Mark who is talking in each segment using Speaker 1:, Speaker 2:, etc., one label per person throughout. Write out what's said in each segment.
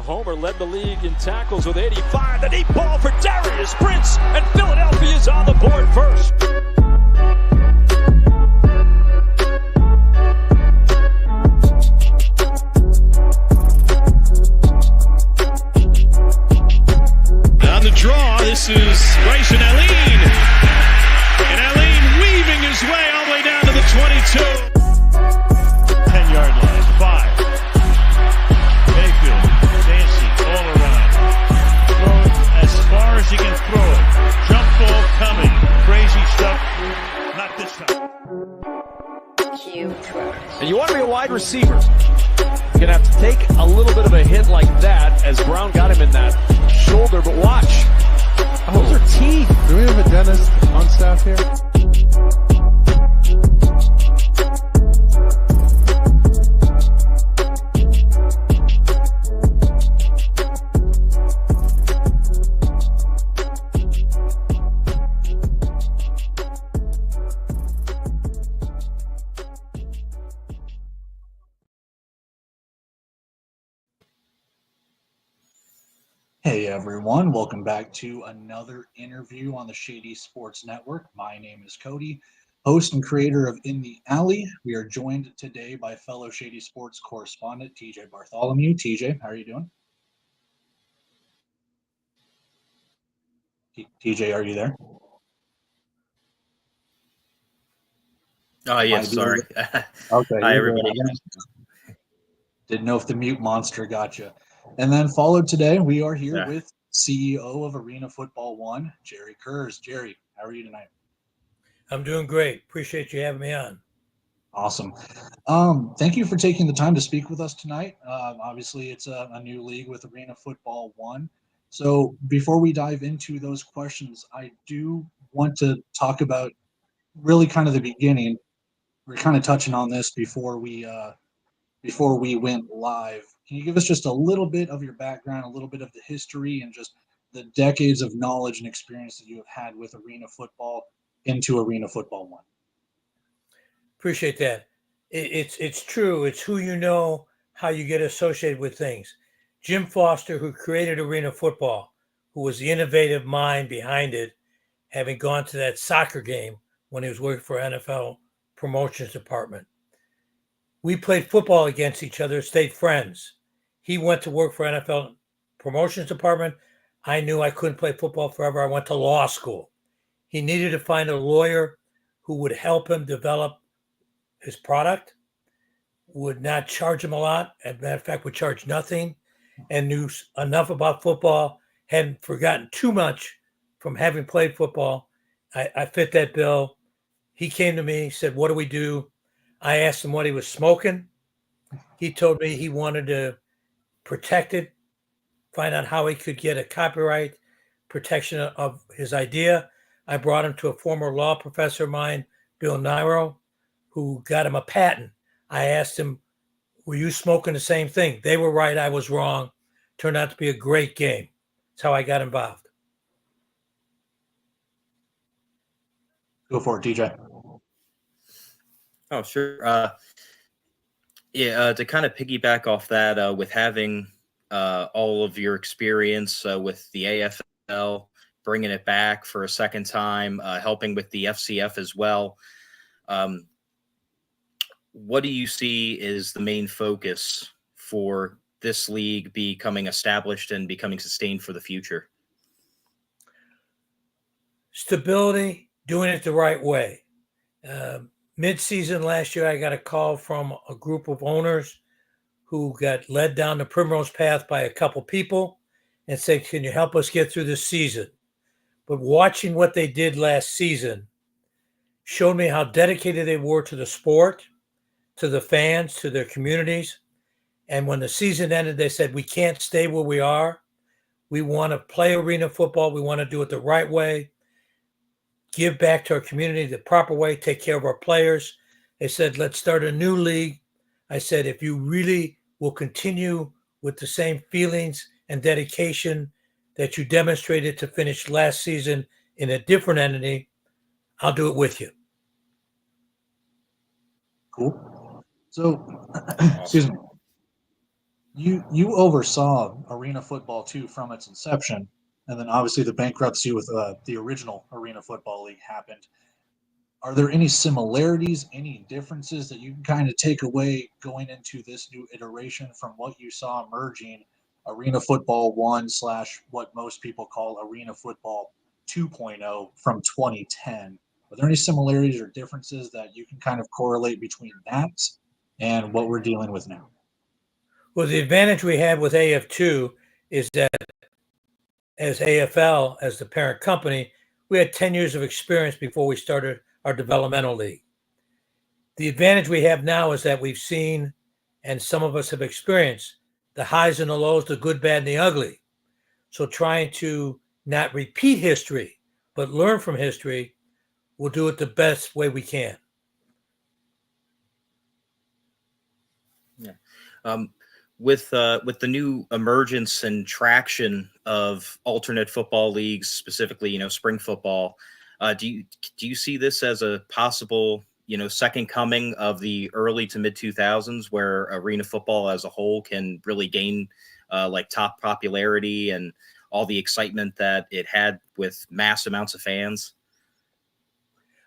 Speaker 1: Homer led the league in tackles with 85. The deep ball for Darius Prince, and Philadelphia's on the board first.
Speaker 2: On the draw, this is Bryson Allen. And Allen weaving his way all the way down to the 22.
Speaker 3: 10-yard line, 5. Mayfield, Dancy, all around. Throw it as far as he can throw it. Jump ball coming. Crazy stuff. Not this time.
Speaker 1: And you want to be a wide receiver. You're going to have to take a little bit of a hit like that as Brown got him in that shoulder, but watch. Those are teeth.
Speaker 4: Do we have a dentist on staff here?
Speaker 5: Hey everyone, welcome back to another interview on the Shady Sports Network. My name is Cody, host and creator of In the Alley. We are joined today by fellow Shady Sports correspondent TJ Bartholomew. TJ, how are you doing? TJ, are you there?
Speaker 6: Oh, yes, sorry.
Speaker 5: Okay.
Speaker 6: Hi, everybody.
Speaker 5: Didn't know if the mute monster got you. And then followed today, we are here with CEO of Arena Football One, Jerry Kurz. Jerry, how are you tonight?
Speaker 7: I'm doing great. Appreciate you having me on.
Speaker 5: Awesome. Thank you for taking the time to speak with us tonight. Obviously, it's a new league with Arena Football One. So before we dive into those questions, I do want to talk about really kind of the beginning. We're kind of touching on this before we went live. Can you give us just a little bit of your background, a little bit of the history, and just the decades of knowledge and experience that you have had with Arena Football into Arena Football One?
Speaker 7: Appreciate that. It's true. It's who you know, how you get associated with things. Jim Foster, who created Arena Football, who was the innovative mind behind it, having gone to that soccer game when he was working for NFL promotions department. We played football against each other, stayed friends. He went to work for NFL promotions department. I knew I couldn't play football forever. I went to law school. He needed to find a lawyer who would help him develop his product, would not charge him a lot. As a matter of fact, would charge nothing, and knew enough about football, hadn't forgotten too much from having played football. I fit that bill. He came to me, said, "What do we do?" I asked him what he was smoking. He told me he wanted to protect it, find out how he could get a copyright protection of his idea. I brought him to a former law professor of mine, Bill Nairo, who got him a patent. I asked him, "Were you smoking the same thing?" They were right, I was wrong. Turned out to be a great game. That's how I got involved.
Speaker 5: Go for it, TJ.
Speaker 6: Oh, sure. To kind of piggyback off that, with having all of your experience with the AFL, bringing it back for a second time, helping with the FCF as well, what do you see is the main focus for this league becoming established and becoming sustained for the future?
Speaker 7: Stability, doing it the right way. Mid-season last year, I got a call from a group of owners who got led down the primrose path by a couple people and said, "Can you help us get through this season?" But watching what they did last season showed me how dedicated they were to the sport, to the fans, to their communities. And when the season ended, they said, "We can't stay where we are. We want to play arena football. We want to do it the right way, give back to our community the proper way, take care of our players." They said, "Let's start a new league." I said, "If you really will continue with the same feelings and dedication that you demonstrated to finish last season in a different entity, I'll do it with you."
Speaker 5: Cool. So, excuse me. You oversaw Arena Football 2 from its inception, and then obviously the bankruptcy with the original Arena Football League happened. Are there any similarities, any differences that you can kind of take away going into this new iteration from what you saw emerging Arena Football 1 slash what most people call Arena Football 2.0 from 2010? Are there any similarities or differences that you can kind of correlate between that and what we're dealing with now?
Speaker 7: Well, the advantage we had with AF2 is that as AFL, as the parent company, we had 10 years of experience before we started our developmental league. The advantage we have now is that we've seen, and some of us have experienced, the highs and the lows, the good, bad, and the ugly. So trying to not repeat history, but learn from history, we'll do it the best way we can.
Speaker 6: Yeah. With the new emergence and traction of alternate football leagues, specifically, spring football, do you see this as a possible, second coming of the early to mid 2000s, where arena football as a whole can really gain like top popularity and all the excitement that it had with mass amounts of fans?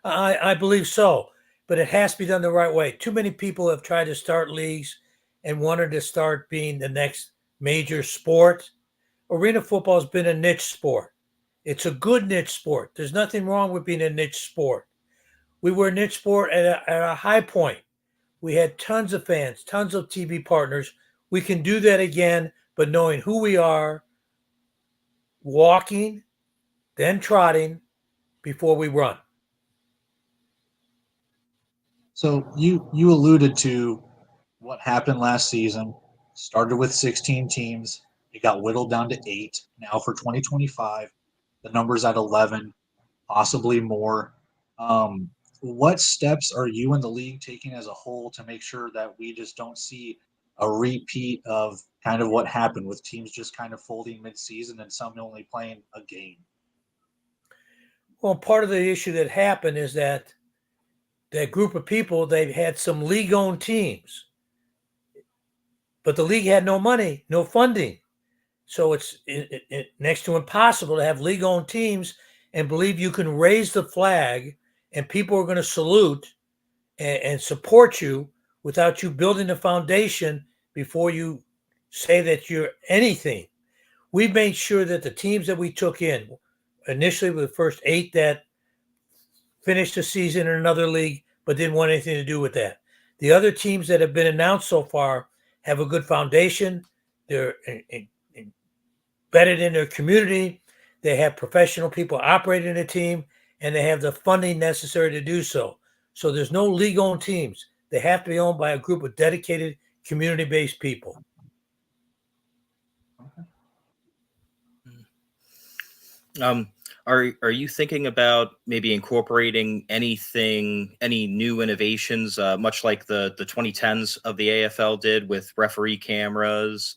Speaker 7: I believe so, but it has to be done the right way. Too many people have tried to start leagues and wanted to start being the next major sport. Arena football has been a niche sport. It's a good niche sport. There's nothing wrong with being a niche sport. We were a niche sport at a high point. We had tons of fans, tons of TV partners. We can do that again, but knowing who we are, walking, then trotting before we run.
Speaker 5: So you alluded to what happened last season. Started with 16 teams. It got whittled down to 8. Now for 2025, the number's at 11, possibly more. What steps are you and the league taking as a whole to make sure that we just don't see a repeat of kind of what happened with teams just kind of folding mid-season and some only playing a game?
Speaker 7: Well, part of the issue that happened is that group of people, they've had some league-owned teams, but the league had no money, no funding. So it's next to impossible to have league-owned teams and believe you can raise the flag and people are going to salute and support you without you building a foundation before you say that you're anything. We made sure that the teams that we took in, initially with the first 8 that finished the season in another league, but didn't want anything to do with that. The other teams that have been announced so far have a good foundation. They're embedded in their community. They have professional people operating a team, and they have the funding necessary to do so. So there's no league-owned teams. They have to be owned by a group of dedicated community-based people.
Speaker 6: Are you thinking about maybe incorporating any new innovations, much like the 2010s of the AFL did with referee cameras,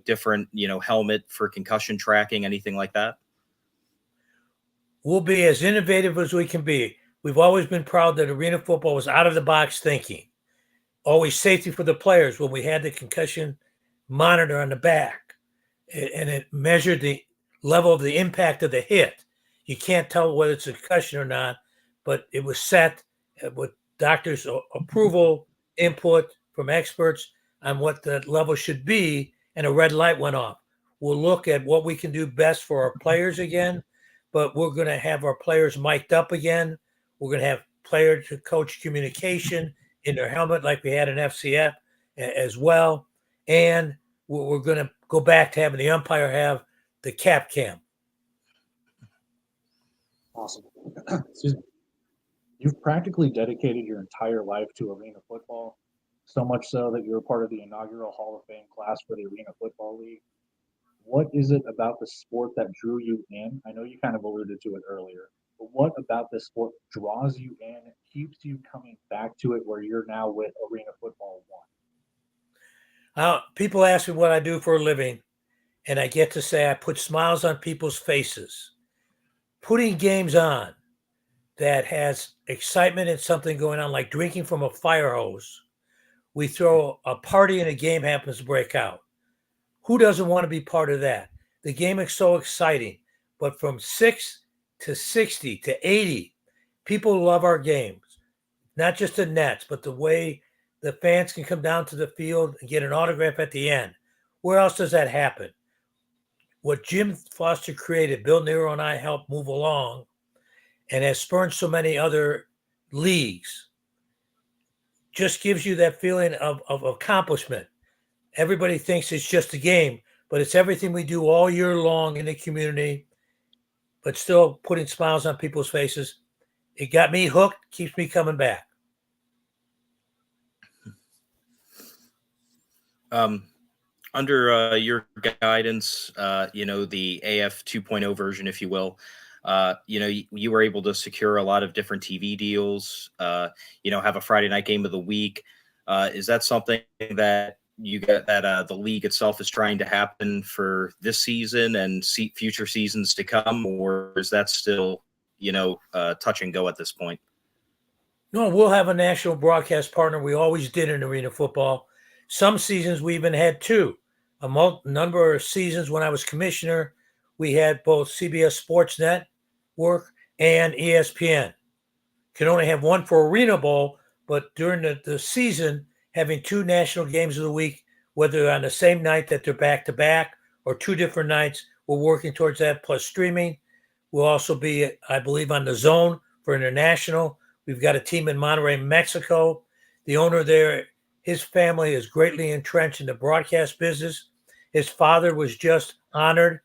Speaker 6: different, helmet for concussion tracking, anything like that?
Speaker 7: We'll be as innovative as we can be. We've always been proud that arena football was out of the box thinking. Always safety for the players when we had the concussion monitor on the back, and it measured the level of the impact of the hit. You can't tell whether it's a concussion or not, but it was set with doctors' approval, input from experts on what the level should be, and a red light went off. We'll look at what we can do best for our players again, but we're going to have our players mic'd up again. We're going to have player-to-coach communication in their helmet like we had in FCF as well, and we're going to go back to having the umpire have the cap cam.
Speaker 5: Awesome. Excuse me. You've practically dedicated your entire life to arena football, so much so that you're part of the inaugural Hall of Fame class for the Arena Football League. What is it about the sport that drew you in? I know you kind of alluded to it earlier, but what about this sport draws you in, keeps you coming back to it where you're now with Arena Football 1?
Speaker 7: People ask me what I do for a living, and I get to say I put smiles on people's faces. Putting games on that has excitement and something going on, like drinking from a fire hose, We throw a party and a game happens to break out. Who doesn't want to be part of that? The game is so exciting. But from 6 to 60 to 80, people love our games. Not just the nets, but the way the fans can come down to the field and get an autograph at the end. Where else does that happen? What Jim Foster created, Bill Nero and I helped move along, and has spurned so many other leagues, just gives you that feeling of accomplishment. Everybody thinks it's just a game, but it's everything we do all year long in the community, but still putting smiles on people's faces. It got me hooked, keeps me coming back.
Speaker 6: Under your guidance, the AF 2.0 version, if you will, you were able to secure a lot of different TV deals, have a Friday night game of the week. Is that something that you got that the league itself is trying to happen for this season and future seasons to come, or is that still, touch and go at this point?
Speaker 7: No, we'll have a national broadcast partner. We always did in arena football. Some seasons we even had two. A number of seasons when I was commissioner, we had both CBS Sports Network and ESPN. Can only have one for Arena Bowl, but during the season, having two national games of the week, whether on the same night that they're back-to-back or two different nights, we're working towards that, plus streaming. We'll also be, I believe, on the Zone for international. We've got a team in Monterrey, Mexico. The owner there, his family is greatly entrenched in the broadcast business. His father was just honored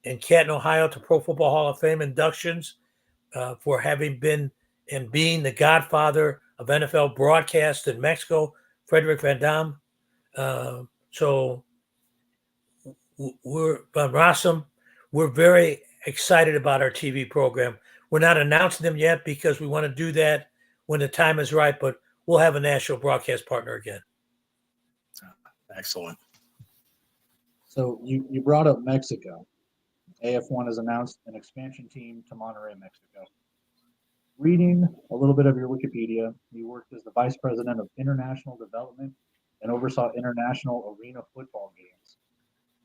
Speaker 7: in Canton, Ohio, to Pro Football Hall of Fame inductions for having been and being the godfather of NFL broadcast in Mexico, Frederick Van Dam. So we're Van Rossum. We're very excited about our TV program. We're not announcing them yet because we want to do that when the time is right, but we'll have a national broadcast partner again.
Speaker 6: Excellent.
Speaker 5: So you brought up Mexico. AF1 has announced an expansion team to Monterrey, Mexico. Reading a little bit of your Wikipedia, you worked as the Vice President of International Development and oversaw international arena football games.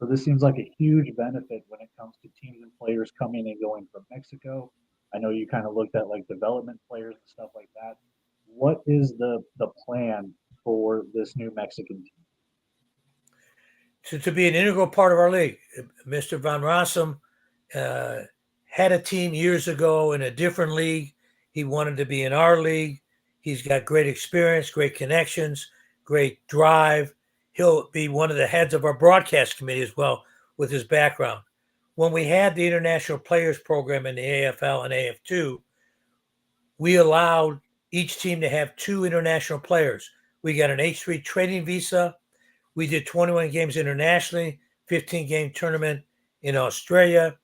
Speaker 5: So this seems like a huge benefit when it comes to teams and players coming and going from Mexico. I know you kind of looked at like development players and stuff like that. What is the plan for this new Mexican team?
Speaker 7: To be an integral part of our league. Mr. Van Rossum had a team years ago in a different league. He wanted to be in our league. He's got great experience, great connections, great drive. He'll be one of the heads of our broadcast committee as well with his background. When we had the International Players Program in the AFL and AF2, we allowed each team to have two international players. We got an H3 trading visa. We did 21 games internationally, 15-game tournament in Australia.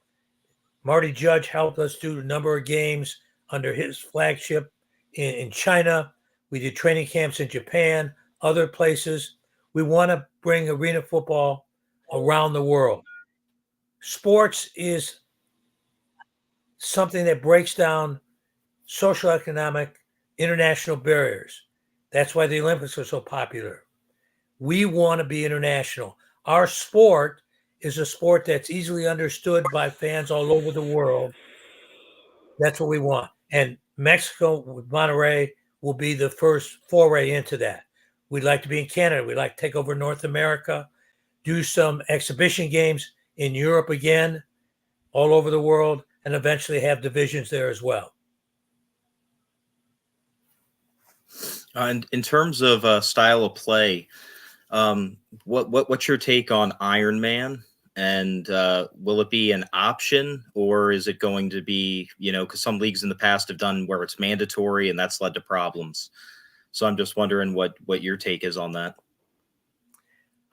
Speaker 7: Marty Judge helped us do a number of games under his flagship in China. We did training camps in Japan, other places. We want to bring arena football around the world. Sports is something that breaks down social, economic, international barriers. That's why the Olympics are so popular. We want to be international. Our sport is a sport that's easily understood by fans all over the world. That's what we want. And Mexico with Monterrey will be the first foray into that. We'd like to be in Canada. We'd like to take over North America, do some exhibition games in Europe again, all over the world, and eventually have divisions there as well.
Speaker 6: And in terms of style of play, what's your take on Iron Man? And will it be an option, or is it going to be, because some leagues in the past have done where it's mandatory and that's led to problems. So I'm just wondering what your take is on that.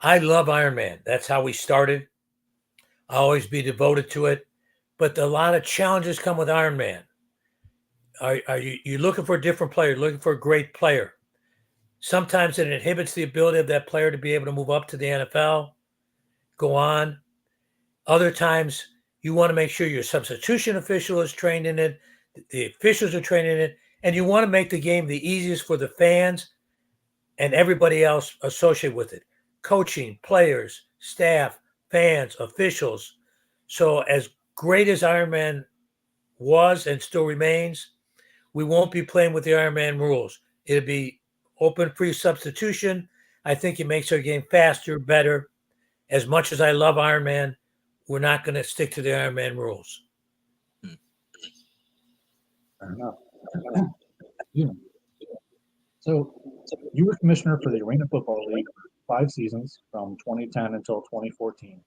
Speaker 7: I love Iron Man. That's how we started. I'll always be devoted to it. But a lot of challenges come with Iron Man. Are you looking for a different player, looking for a great player? Sometimes it inhibits the ability of that player to be able to move up to the NFL, go on. Other times you want to make sure your substitution official is trained in it, the officials are trained in it, and you want to make the game the easiest for the fans and everybody else associated with it. Coaching, players, staff, fans, officials. So as great as Ironman was and still remains, we won't be playing with the Ironman rules. It'll be open free substitution. I think it makes our game faster, better. As much as I love Ironman, we're not going to stick to the Ironman rules.
Speaker 5: Fair enough. Yeah. So you were commissioner for the Arena Football League for 5 seasons from 2010 until 2014.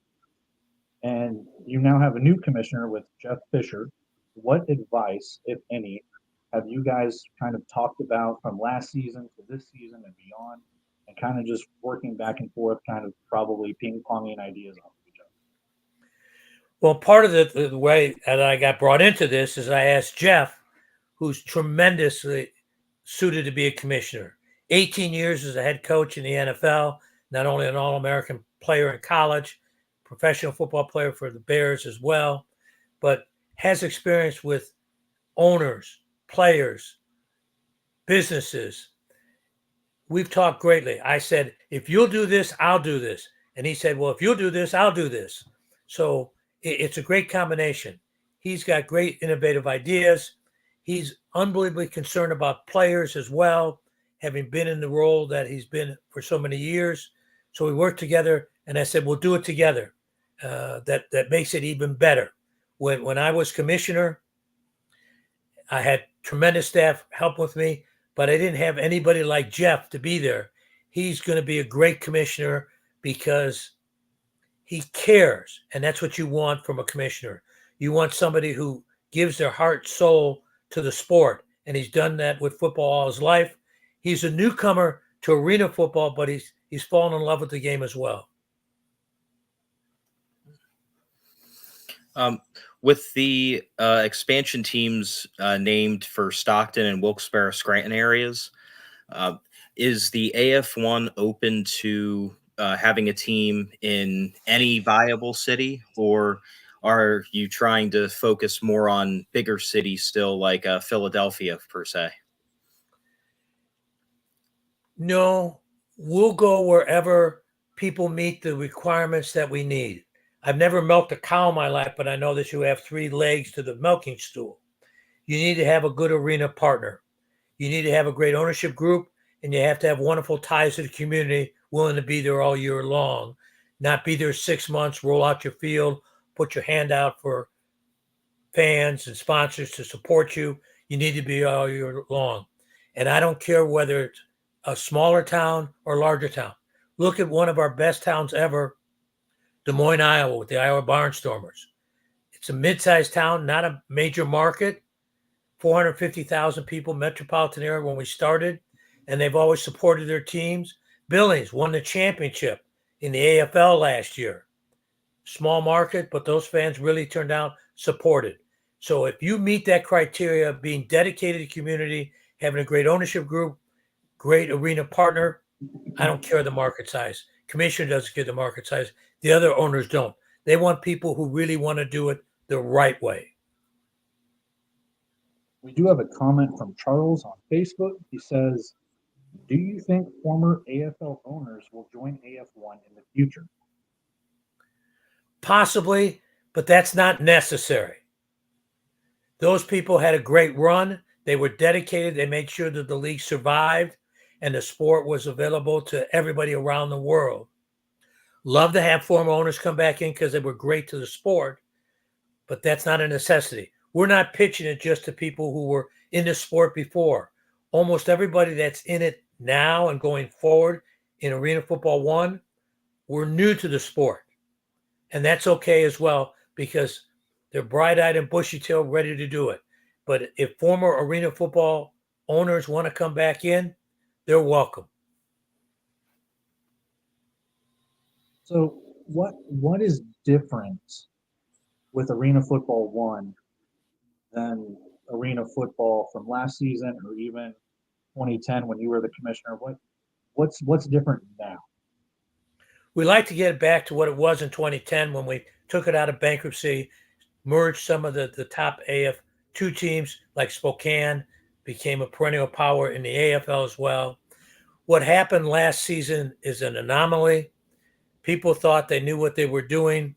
Speaker 5: And you now have a new commissioner with Jeff Fisher. What advice, if any, have you guys kind of talked about from last season to this season and beyond, and kind of just working back and forth, kind of probably ping-ponging ideas off of each other?
Speaker 7: Well, part of the way that I got brought into this is I asked Jeff, who's tremendously suited to be a commissioner. 18 years as a head coach in the NFL, not only an All-American player in college, professional football player for the Bears as well, but has experience with owners, players, businesses. We've talked greatly. I said, if you'll do this, I'll do this. And he said, well, if you'll do this, I'll do this. So it's a great combination. He's got great innovative ideas. He's unbelievably concerned about players as well, having been in the role that he's been for so many years. So we worked together, and I said, we'll do it together. That makes it even better. When I was commissioner, I had tremendous staff help with me, but I didn't have anybody like Jeff to be there. He's going to be a great commissioner because he cares, and that's what you want from a commissioner. You want somebody who gives their heart, soul to the sport, and he's done that with football all his life. He's a newcomer to arena football, but he's fallen in love with the game as well.
Speaker 6: With the expansion teams named for Stockton and Wilkes-Barre, Scranton areas, is the AF1 open to having a team in any viable city, or are you trying to focus more on bigger cities still, like Philadelphia per se?
Speaker 7: No, we'll go wherever people meet the requirements that we need. I've never milked a cow in my life, but I know that you have 3 legs to the milking stool. You need to have a good arena partner. You need to have a great ownership group, and you have to have wonderful ties to the community, willing to be there all year long, not be there 6 months, roll out your field, put your hand out for fans and sponsors to support you. You need to be all year long. And I don't care whether it's a smaller town or larger town. Look at one of our best towns ever, Des Moines, Iowa, with the Iowa Barnstormers. It's a mid-sized town, not a major market, 450,000 people, metropolitan area when we started, and they've always supported their teams. Billings won the championship in the AFL last year. Small market, but those fans really turned out supported. So if you meet that criteria, being dedicated to the community, having a great ownership group, great arena partner, I don't care the market size. Commissioner doesn't care the market size. The other owners don't. They want people who really want to do it the right way.
Speaker 5: We do have a comment from Charles on Facebook. He says, do you think former AFL owners will join AF1 in the future?
Speaker 7: Possibly, but that's not necessary. Those people had a great run. They were dedicated. They made sure that the league survived and the sport was available to everybody around the world. Love to have former owners come back in because they were great to the sport, but that's not a necessity. We're not pitching it just to people who were in the sport before. Almost everybody that's in it now and going forward in Arena Football 1 were new to the sport. And that's okay as well because they're bright-eyed and bushy-tailed, ready to do it. But if former Arena Football owners want to come back in, they're welcome.
Speaker 5: So what is different with Arena Football 1 than Arena Football from last season or even 2010 when you were the commissioner? What's different now?
Speaker 7: We like to get it back to what it was in 2010 when we took it out of bankruptcy, merged some of the top AF2 teams like Spokane, became a perennial power in the AFL as well. What happened last season is an anomaly. People thought they knew what they were doing.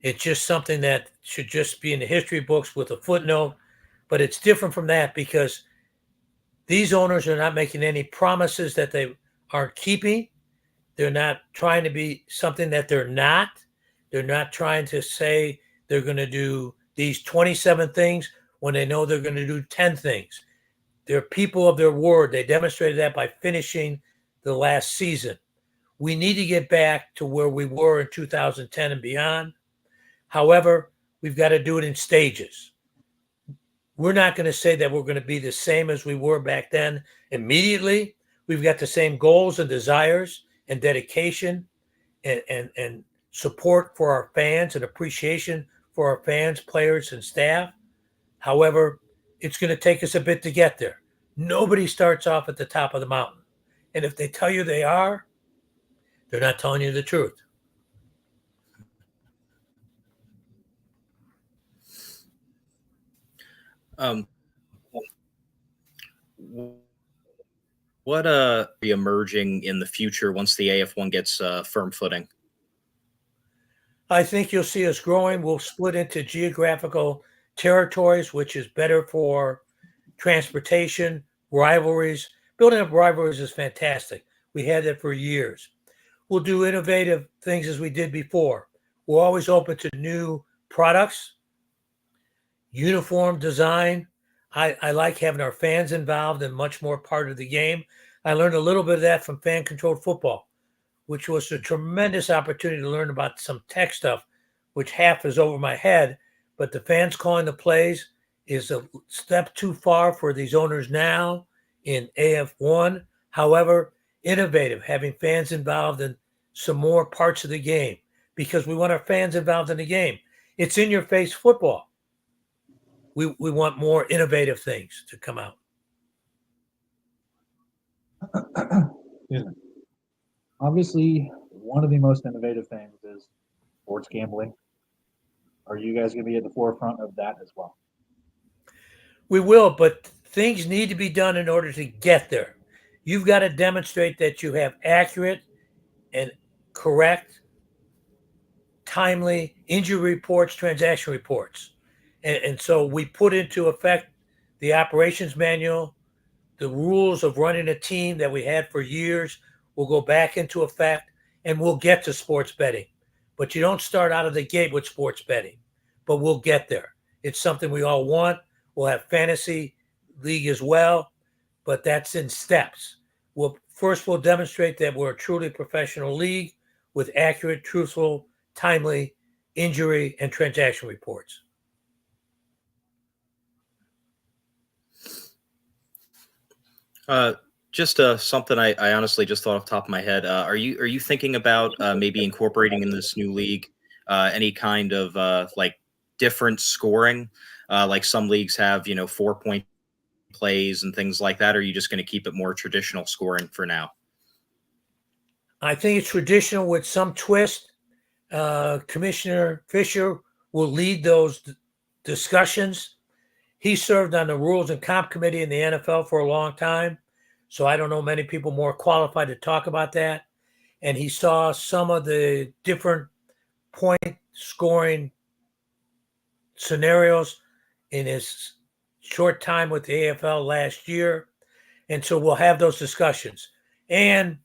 Speaker 7: It's just something that should just be in the history books with a footnote. But it's different from that because these owners are not making any promises that they aren't keeping. They're not trying to be something that they're not. They're not trying to say they're going to do these 27 things when they know they're going to do 10 things. They're people of their word. They demonstrated that by finishing the last season. We need to get back to where we were in 2010 and beyond. However, we've got to do it in stages. We're not going to say that we're going to be the same as we were back then immediately. We've got the same goals and desires and dedication and support for our fans and appreciation for our fans, players, and staff. However, it's going to take us a bit to get there. Nobody starts off at the top of the mountain. And if they tell you they are, they're not telling you the truth.
Speaker 6: What be emerging in the future once the AF1 gets firm footing?
Speaker 7: I think you'll see us growing. We'll split into geographical territories, which is better for transportation, rivalries. Building up rivalries is fantastic. We had that for years. We'll do innovative things as we did before. We're always open to new products, uniform design. I like having our fans involved and much more part of the game. I learned a little bit of that from fan-controlled football, which was a tremendous opportunity to learn about some tech stuff, which half is over my head. But the fans calling the plays is a step too far for these owners now in AF1. However, innovative, having fans involved in some more parts of the game because we want our fans involved in the game. It's in-your-face football. We want more innovative things to come out.
Speaker 5: Excuse me. Obviously, one of the most innovative things is sports gambling. Are you guys going to be at the forefront of that as well?
Speaker 7: We will, but things need to be done in order to get there. You've got to demonstrate that you have accurate and correct, timely injury reports, transaction reports. And so we put into effect the operations manual, the rules of running a team that we had for years will go back into effect, and we'll get to sports betting. But you don't start out of the gate with sports betting, but we'll get there. It's something we all want. We'll have fantasy league as well, but that's in steps. We'll demonstrate that we're a truly professional league with accurate, truthful, timely injury and transaction reports.
Speaker 6: Just something I honestly just thought off the top of my head. Are you thinking about maybe incorporating in this new league any kind of like different scoring, like some leagues have, 4-point plays and things like that? Or are you just going to keep it more traditional scoring for now?
Speaker 7: I think it's traditional with some twist. Commissioner Fisher will lead those discussions. He served on the Rules and Comp Committee in the NFL for a long time, so I don't know many people more qualified to talk about that. And he saw some of the different point scoring scenarios in his short time with the AFL last year. And so we'll have those discussions. And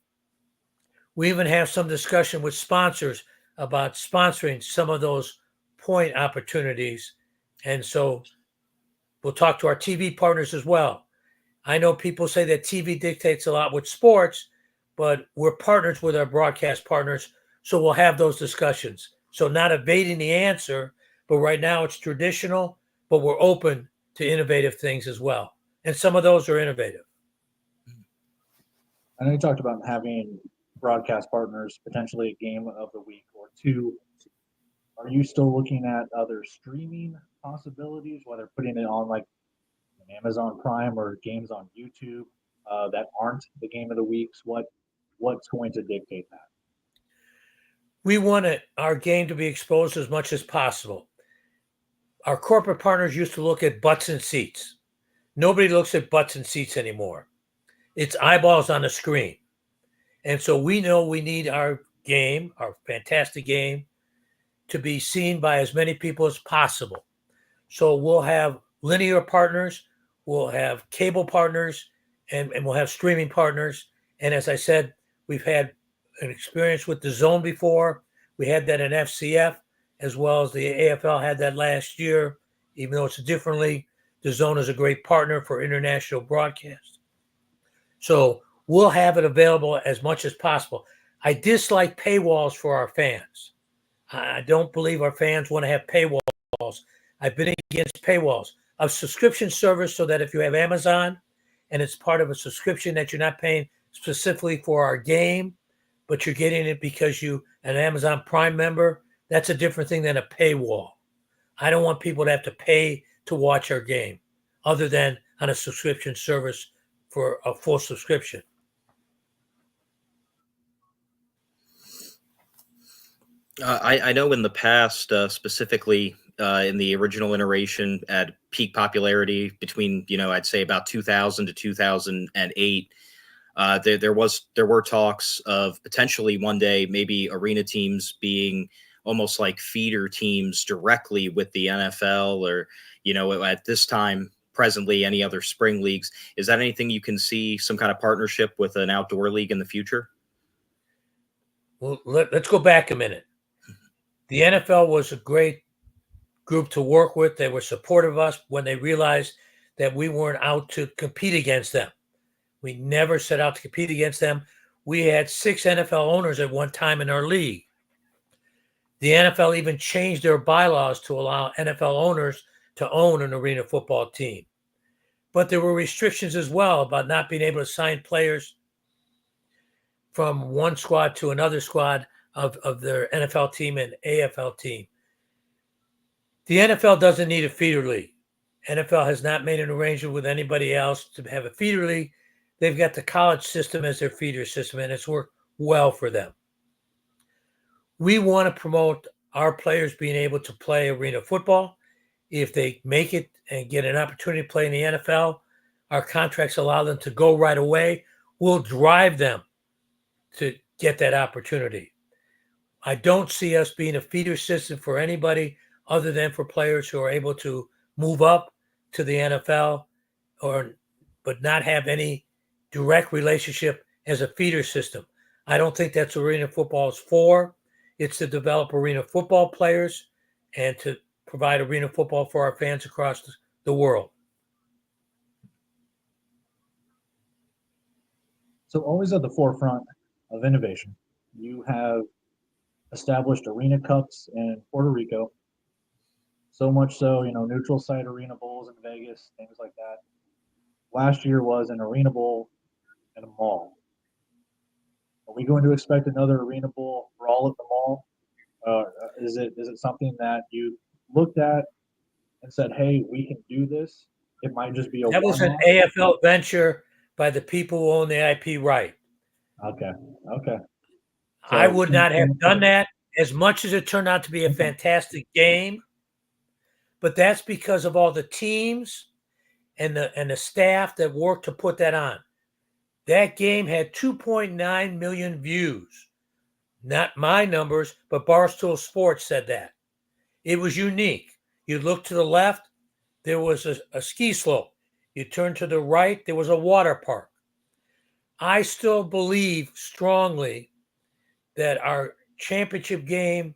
Speaker 7: we even have some discussion with sponsors about sponsoring some of those point opportunities. And so we'll talk to our TV partners as well. I know people say that TV dictates a lot with sports, but we're partners with our broadcast partners, so we'll have those discussions. So not evading the answer, but right now it's traditional, but we're open to innovative things as well. And some of those are innovative.
Speaker 5: I know you talked about having broadcast partners, potentially a game of the week or two. Are you still looking at other streaming possibilities, whether putting it on like Amazon Prime or games on YouTube that aren't the game of the weeks? What's going to dictate that?
Speaker 7: We want our game to be exposed as much as possible. Our corporate partners used to look at butts and seats. Nobody looks at butts and seats anymore. It's eyeballs on the screen. And so we know we need our game, our fantastic game, to be seen by as many people as possible. So we'll have linear partners, we'll have cable partners, and we'll have streaming partners. And as I said, we've had an experience with the zone before. We had that in FCF, as well as the AFL had that last year. Even though it's a different league, the zone is a great partner for international broadcast. So we'll have it available as much as possible. I dislike paywalls for our fans. I don't believe our fans want to have paywalls. I've been against paywalls. A subscription service so that if you have Amazon and it's part of a subscription that you're not paying specifically for our game, but you're getting it because you an Amazon Prime member, that's a different thing than a paywall. I don't want people to have to pay to watch our game other than on a subscription service for a full subscription.
Speaker 6: I know in the past, specifically in the original iteration at peak popularity between, I'd say about 2000 to 2008, there were talks of potentially one day maybe arena teams being almost like feeder teams directly with the NFL or, at this time, presently, any other spring leagues. Is that anything you can see some kind of partnership with an outdoor league in the future?
Speaker 7: Well, let's go back a minute. The NFL was a great group to work with. They were supportive of us when they realized that we weren't out to compete against them. We never set out to compete against them. We had 6 NFL owners at one time in our league. The NFL even changed their bylaws to allow NFL owners to own an arena football team. But there were restrictions as well about not being able to sign players from one squad to another squad of their NFL team and AFL team. The NFL doesn't need a feeder league. NFL has not made an arrangement with anybody else to have a feeder league. They've got the college system as their feeder system, and it's worked well for them. We want to promote our players being able to play arena football. If they make it and get an opportunity to play in the NFL, our contracts allow them to go right away. We'll drive them to get that opportunity. I don't see us being a feeder system for anybody other than for players who are able to move up to the NFL but not have any direct relationship as a feeder system. I don't think that's what arena football is for. It's to develop arena football players and to provide arena football for our fans across the world.
Speaker 5: So always at the forefront of innovation, you have established arena cups in Puerto Rico. So much so, neutral site arena bowls in Vegas, things like that. Last year was an arena bowl in a mall. Are we going to expect another arena bowl brawl at the mall? Is it something that you looked at and said, hey, we can do this? It might just be a
Speaker 7: That was an
Speaker 5: one-off?
Speaker 7: AFL venture by the people who own the IP right.
Speaker 5: Okay. So
Speaker 7: I would not have done that as much as it turned out to be a fantastic game. But that's because of all the teams and the staff that worked to put that on. That game had 2.9 million views. Not my numbers, but Barstool Sports said that. It was unique. You look to the left, there was a ski slope. You turn to the right, there was a water park. I still believe strongly that our championship game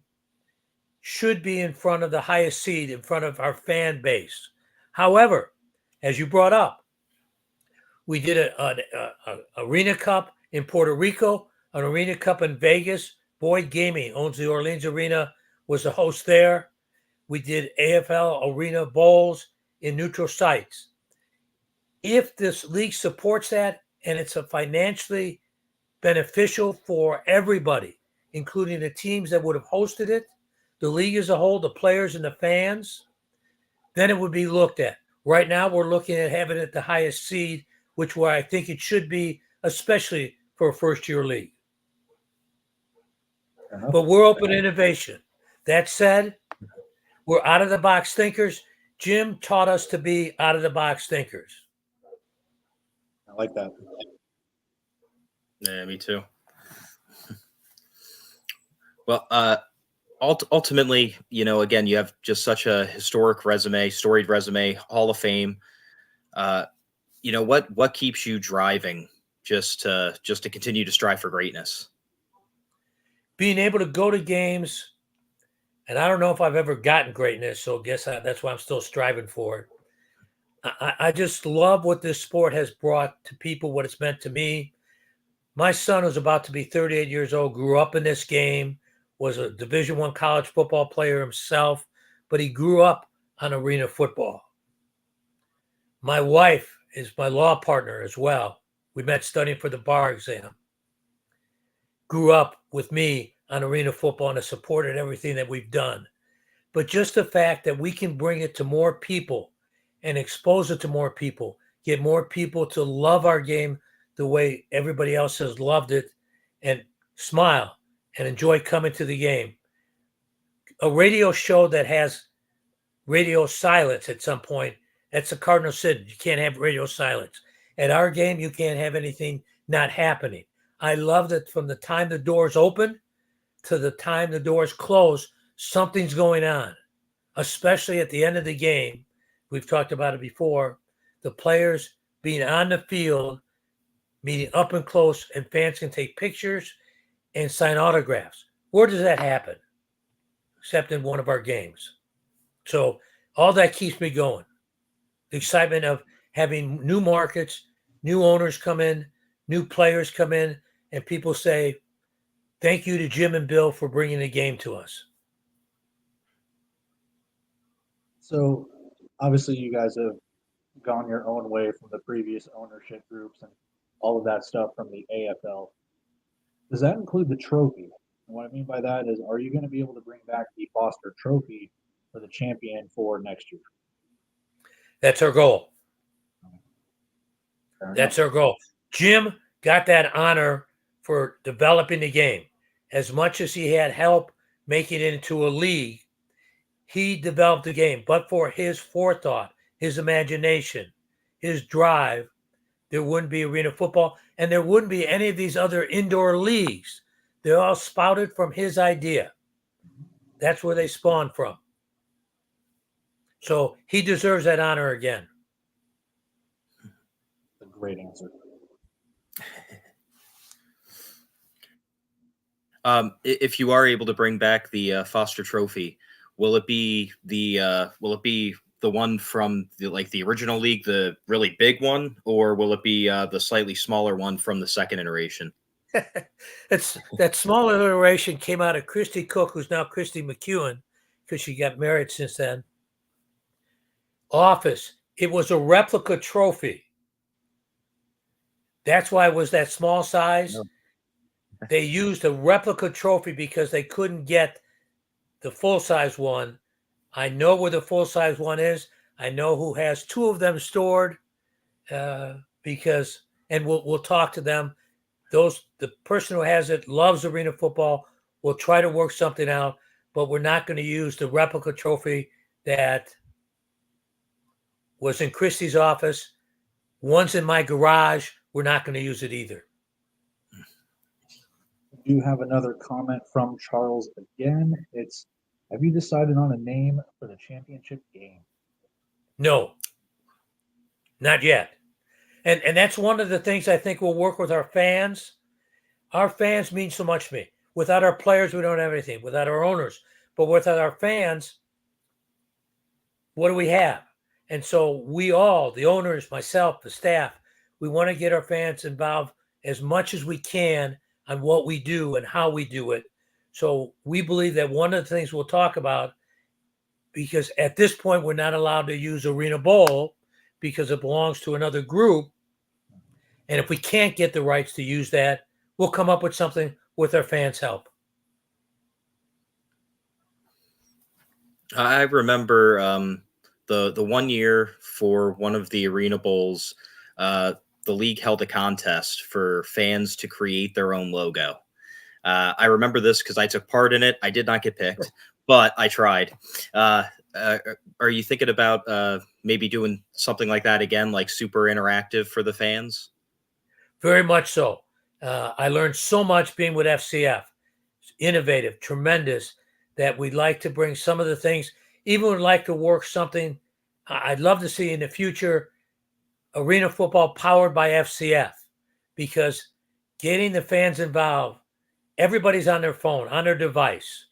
Speaker 7: should be in front of the highest seed, in front of our fan base. However, as you brought up, we did an Arena Cup in Puerto Rico, an Arena Cup in Vegas. Boyd Gaming owns the Orleans Arena, was the host there. We did AFL Arena Bowls in neutral sites. If this league supports that and it's a financially beneficial for everybody, including the teams that would have hosted it, the league as a whole, the players and the fans, then it would be looked at. Right now, we're looking at having it at the highest seed, which where I think it should be, especially for a first-year league. But we're open to innovation. That said, we're out-of-the-box thinkers. Jim taught us to be out-of-the-box thinkers.
Speaker 5: I like that.
Speaker 6: Yeah, me too. Well, ultimately, again, you have just such a historic resume, storied resume, Hall of Fame. What keeps you driving just to continue to strive for greatness?
Speaker 7: Being able to go to games, and I don't know if I've ever gotten greatness, so I guess that's why I'm still striving for it. I just love what this sport has brought to people, what it's meant to me. My son, who's about to be 38 years old, grew up in this game, was a Division I college football player himself, but he grew up on arena football. My wife is my law partner as well. We met studying for the bar exam. Grew up with me on arena football and has supported everything that we've done. But just the fact that we can bring it to more people and expose it to more people, get more people to love our game the way everybody else has loved it, and smile and enjoy coming to the game. A radio show that has radio silence at some point, that's a cardinal sin. You can't have radio silence. At our game, you can't have anything not happening. I love that from the time the doors open to the time the doors close, something's going on, especially at the end of the game. We've talked about it before. The players being on the field, meeting up and close, and fans can take pictures and sign autographs. Where does that happen? Except in one of our games. So all that keeps me going. The excitement of having new markets, new owners come in, new players come in, and people say, thank you to Jim and Bill for bringing the game to us.
Speaker 5: So obviously you guys have gone your own way from the previous ownership groups and all of that stuff from the AFL. Does that include the trophy? And what I mean by that is, are you going to be able to bring back the Foster Trophy for the champion for next year?
Speaker 7: That's our goal. That's our goal. Jim got that honor for developing the game. As much as he had help making it into a league, he developed the game. But for his forethought, his imagination, his drive, there wouldn't be arena football, and there wouldn't be any of these other indoor leagues. They all spouted from his idea. That's where they spawned from. So he deserves that honor again.
Speaker 5: A great answer.
Speaker 6: If you are able to bring back the Foster Trophy, will it be the one from the original league, the really big one, or will it be the slightly smaller one from the second iteration?
Speaker 7: That smaller iteration came out of Christy Cook, who's now Christy McEwen, because she got married since then. Office. It was a replica trophy. That's why it was that small size. No. They used a replica trophy because they couldn't get the full-size one. I know where the full-size one is. I know who has two of them stored and we'll talk to them. The person who has it loves arena football. We'll try to work something out, but we're not going to use the replica trophy that was in Christie's office. One's in my garage. We're not going to use it either.
Speaker 5: We do have another comment from Charles again. It's, have you decided on a name for the championship game?
Speaker 7: No, not yet. And that's one of the things I think we'll work with our fans. Our fans mean so much to me. Without our players, we don't have anything. Without our owners. But without our fans, what do we have? And so we all, the owners, myself, the staff, we want to get our fans involved as much as we can on what we do and how we do it. So we believe that one of the things we'll talk about, because at this point we're not allowed to use Arena Bowl because it belongs to another group. And if we can't get the rights to use that, we'll come up with something with our fans' help.
Speaker 6: I remember the 1 year for one of the Arena Bowls, the league held a contest for fans to create their own logo. I remember this because I took part in it. I did not get picked, but I tried. Are you thinking about maybe doing something like that again, like super interactive for the fans?
Speaker 7: Very much so. I learned so much being with FCF. It's innovative, tremendous, that we'd like to bring some of the things, even would like to work something I'd love to see in the future, arena football powered by FCF, because getting the fans involved, everybody's on their phone, on their device,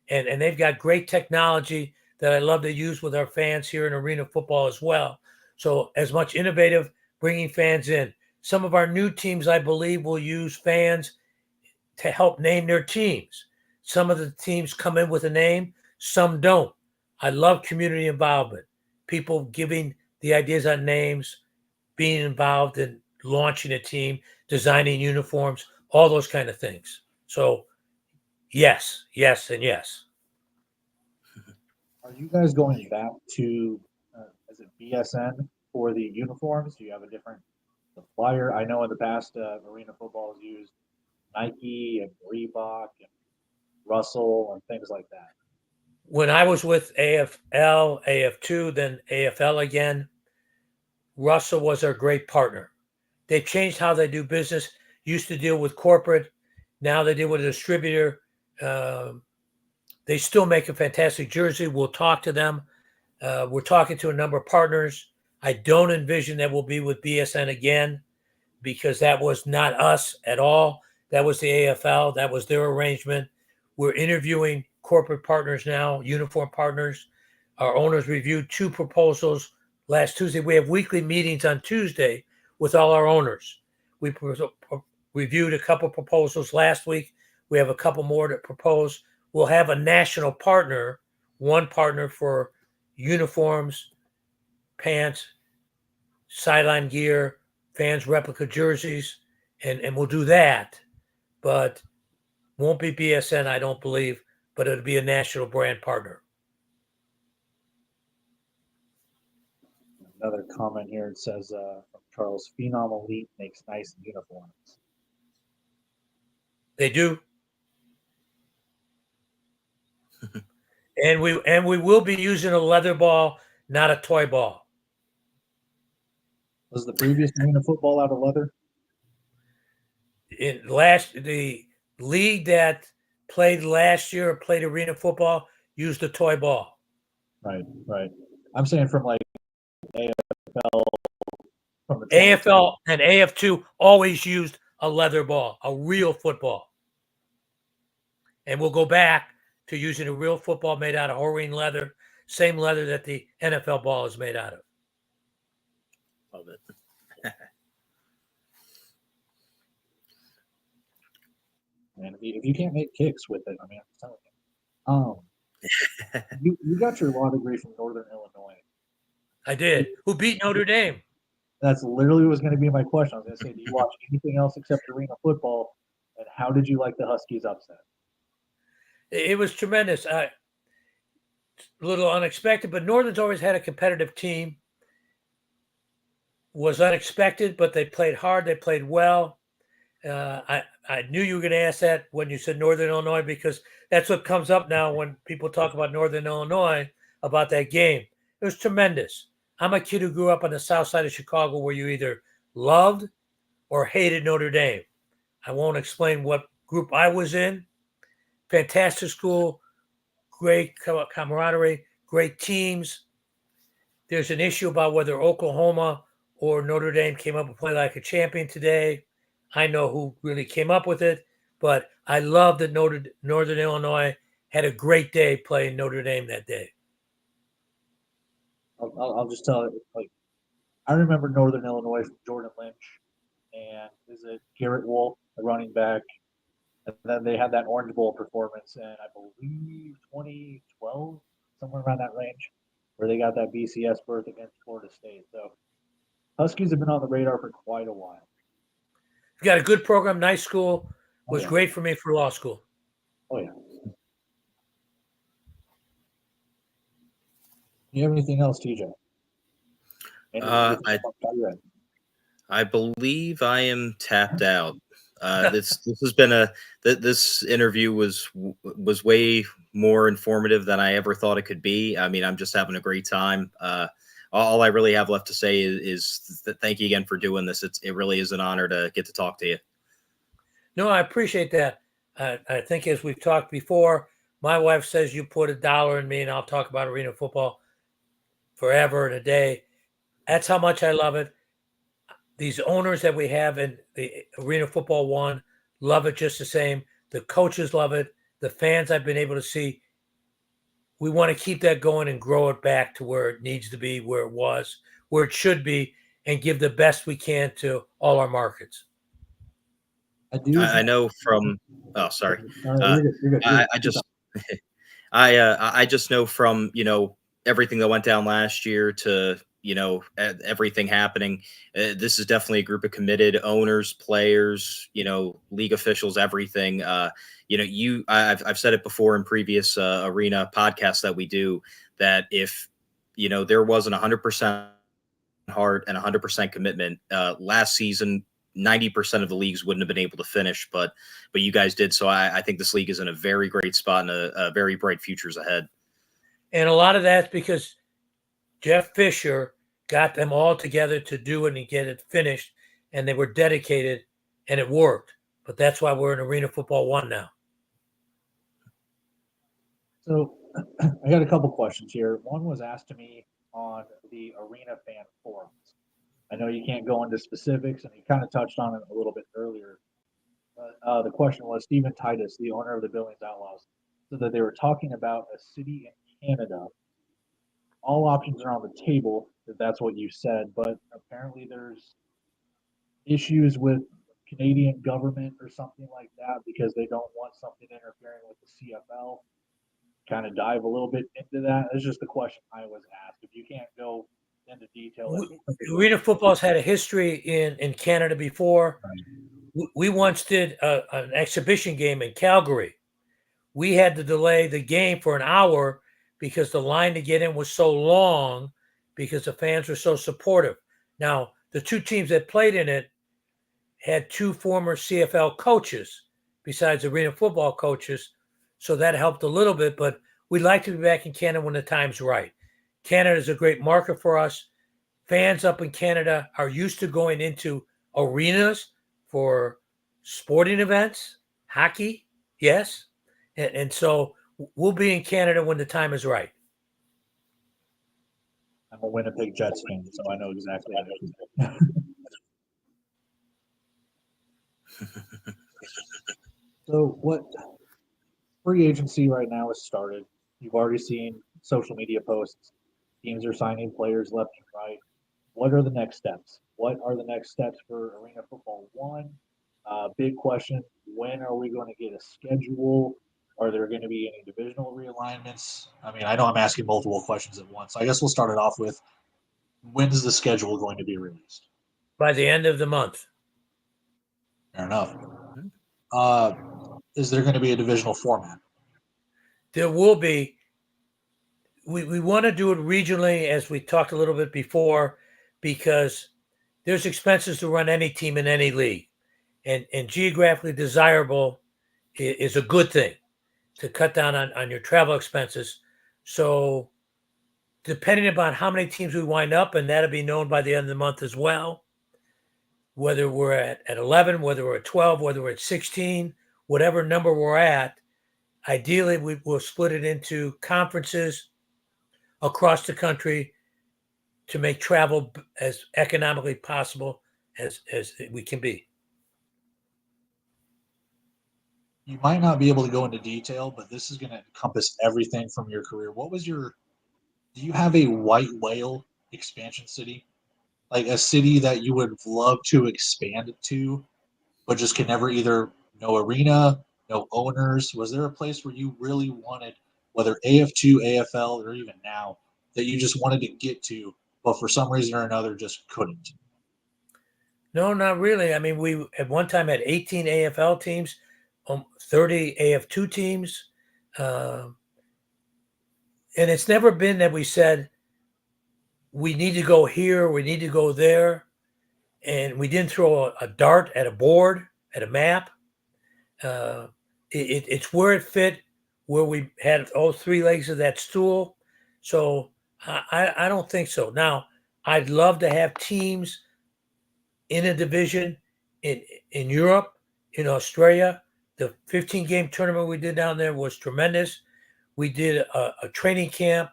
Speaker 7: and they've got great technology that I love to use with our fans here in arena football as well. So as much innovative, bringing fans in. Some of our new teams, I believe, will use fans to help name their teams. Some of the teams come in with a name, some don't. I love community involvement, people giving the ideas on names, being involved in launching a team, designing uniforms, all those kind of things. So yes, yes, and yes.
Speaker 5: Are you guys going back to, is it BSN for the uniforms? Do you have a different supplier? I know in the past, arena football has used Nike and Reebok and Russell and things like that.
Speaker 7: When I was with AFL, AF2, then AFL again, Russell was our great partner. They changed how they do business. Used to deal with corporate. Now they deal with a distributor. They still make a fantastic jersey. We'll talk to them. We're talking to a number of partners. I don't envision that we'll be with BSN again, because that was not us at all. That was the AFL. That was their arrangement. We're interviewing corporate partners now, uniform partners. Our owners reviewed 2 proposals last Tuesday. We have weekly meetings on Tuesday with all our owners. We reviewed a couple proposals last week. We have a couple more to propose. We'll have a national partner, one partner for uniforms, pants, sideline gear, fans replica jerseys, and we'll do that. But won't be BSN, I don't believe, but it'll be a national brand partner.
Speaker 5: Another comment here, it says from Charles, Phenom Elite makes nice uniforms.
Speaker 7: They do. And we will be using a leather ball, not a toy ball.
Speaker 5: Was the previous arena football out of leather?
Speaker 7: The league that played last year, played arena football, used a toy ball.
Speaker 5: Right. I'm saying from like AFL, from the
Speaker 7: AFL and AF2 always used a leather ball, a real football. And we'll go back to using a real football made out of Horween leather, same leather that the NFL ball is made out of.
Speaker 6: Love it.
Speaker 5: And if you can't make kicks with it, I mean, I'm telling you. You got your law degree from Northern Illinois.
Speaker 7: I did. Who beat Notre Dame?
Speaker 5: That's literally was going to be my question. I was going to say, do you watch anything else except arena football? And how did you like the Huskies upset?
Speaker 7: It was tremendous. A little unexpected, but Northern's always had a competitive team. Was unexpected, but they played hard. They played well. I knew you were going to ask that when you said Northern Illinois, because that's what comes up now when people talk about Northern Illinois, about that game. It was tremendous. I'm a kid who grew up on the south side of Chicago, where you either loved or hated Notre Dame. I won't explain what group I was in. Fantastic school, great camaraderie, great teams. There's an issue about whether Oklahoma or Notre Dame came up and played like a champion today. I know who really came up with it, but I love that Northern Illinois had a great day playing Notre Dame that day.
Speaker 5: I'll just tell you, like, I remember Northern Illinois from Jordan Lynch, and is it Garrett Wolf, the running back, and then they had that Orange Bowl performance in, I believe, 2012, somewhere around that range, where they got that BCS berth against Florida State. So Huskies have been on the radar for quite a while.
Speaker 7: You got a good program, nice school. Was great for me for law school.
Speaker 5: Oh, yeah. Do you have anything else, TJ?
Speaker 6: I believe I am tapped out. This has been this interview was way more informative than I ever thought it could be. I mean, I'm just having a great time. All I really have left to say is that thank you again for doing this. It really is an honor to get to talk to you.
Speaker 7: No, I appreciate that. I think as we've talked before, my wife says you put $1 in me and I'll talk about arena football forever and a day. That's how much I love it. These owners that we have in the Arena Football One love it just the same. The coaches love it. The fans I've been able to see. We want to keep that going and grow it back to where it needs to be, where it was, where it should be, and give the best we can to all our markets.
Speaker 6: I know from. Oh, sorry.
Speaker 5: You're good. You're good.
Speaker 6: I just. I just know from everything that went down last year to everything happening. This is definitely a group of committed owners, players, league officials, everything. I've said it before in previous arena podcasts that we do, that if there wasn't 100% heart and 100% commitment last season, 90% of the leagues wouldn't have been able to finish, but you guys did. So I think this league is in a very great spot and a very bright futures ahead.
Speaker 7: And a lot of that's because Jeff Fisher got them all together to do it and get it finished, and they were dedicated, and it worked. But that's why we're in Arena Football One now.
Speaker 5: So I got a couple questions here. One was asked to me on the Arena fan forums. I know you can't go into specifics, and you kind of touched on it a little bit earlier. But the question was, Stephen Titus, the owner of the Billings Outlaws, said that they were talking about a city in Canada. All options are on the table, if that's what you said, but apparently there's issues with Canadian government or something like that because they don't want something interfering with the CFL. Kind of dive a little bit into that. It's just the question I was asked. If you can't go into detail.
Speaker 7: Arena football's had a history in Canada before. Right. We once did an exhibition game in Calgary. We had to delay the game for an hour because the line to get in was so long because the fans were so supportive. Now, the two teams that played in it had two former CFL coaches besides arena football coaches, so that helped a little bit, but we'd like to be back in Canada when the time's right. Canada is a great market for us. Fans up in Canada are used to going into arenas for sporting events, hockey, yes. And so we'll be in Canada when the time is right.
Speaker 5: I'm a Winnipeg Jets fan, so I know exactly how to do. So what free agency right now has started. You've already seen social media posts. Teams are signing players left and right. What are the next steps? What are the next steps for Arena Football One? Big question, when are we going to get a schedule? Are there going to be any divisional realignments? I mean, I know I'm asking multiple questions at once. So I guess we'll start it off with, when is the schedule going to be released?
Speaker 7: By the end of the month.
Speaker 5: Fair enough. Is there going to be a divisional format?
Speaker 7: There will be. We want to do it regionally, as we talked a little bit before, because there's expenses to run any team in any league. And geographically desirable is a good thing to cut down on your travel expenses. So depending upon how many teams we wind up, and that'll be known by the end of the month as well, whether we're at 11, whether we're at 12, whether we're at 16, whatever number we're at, ideally we will split it into conferences across the country to make travel as economically possible as we can be.
Speaker 5: You might not be able to go into detail, but this is going to encompass everything from your career. Do you have a white whale expansion city? Like a city that you would love to expand it to, but just can never either no arena, no owners? Was there a place where you really wanted, whether AF2, AFL, or even now, that you just wanted to get to, but for some reason or another just couldn't?
Speaker 7: No, not really. I mean, we at one time had 18 AFL teams, 30 AF2 teams. And it's never been that we said, we need to go here, we need to go there. And we didn't throw a dart at a board, at a map. It's where it fit, where we had all three legs of that stool. So I don't think so. Now, I'd love to have teams in a division in Europe, in Australia. The 15-game tournament we did down there was tremendous. We did a training camp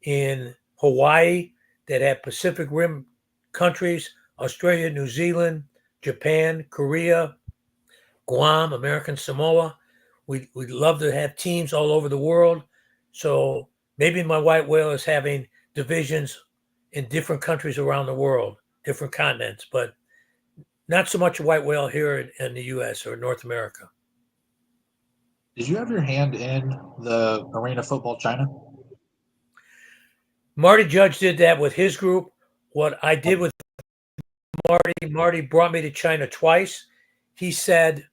Speaker 7: in Hawaii that had Pacific Rim countries, Australia, New Zealand, Japan, Korea, Guam, American Samoa. We'd love to have teams all over the world. So maybe my white whale is having divisions in different countries around the world, different continents, but not so much a white whale here in the U.S. or North America.
Speaker 5: Did you have your hand in the Arena Football China?
Speaker 7: Marty Judge did that with his group. What I did with Marty brought me to China twice. He said,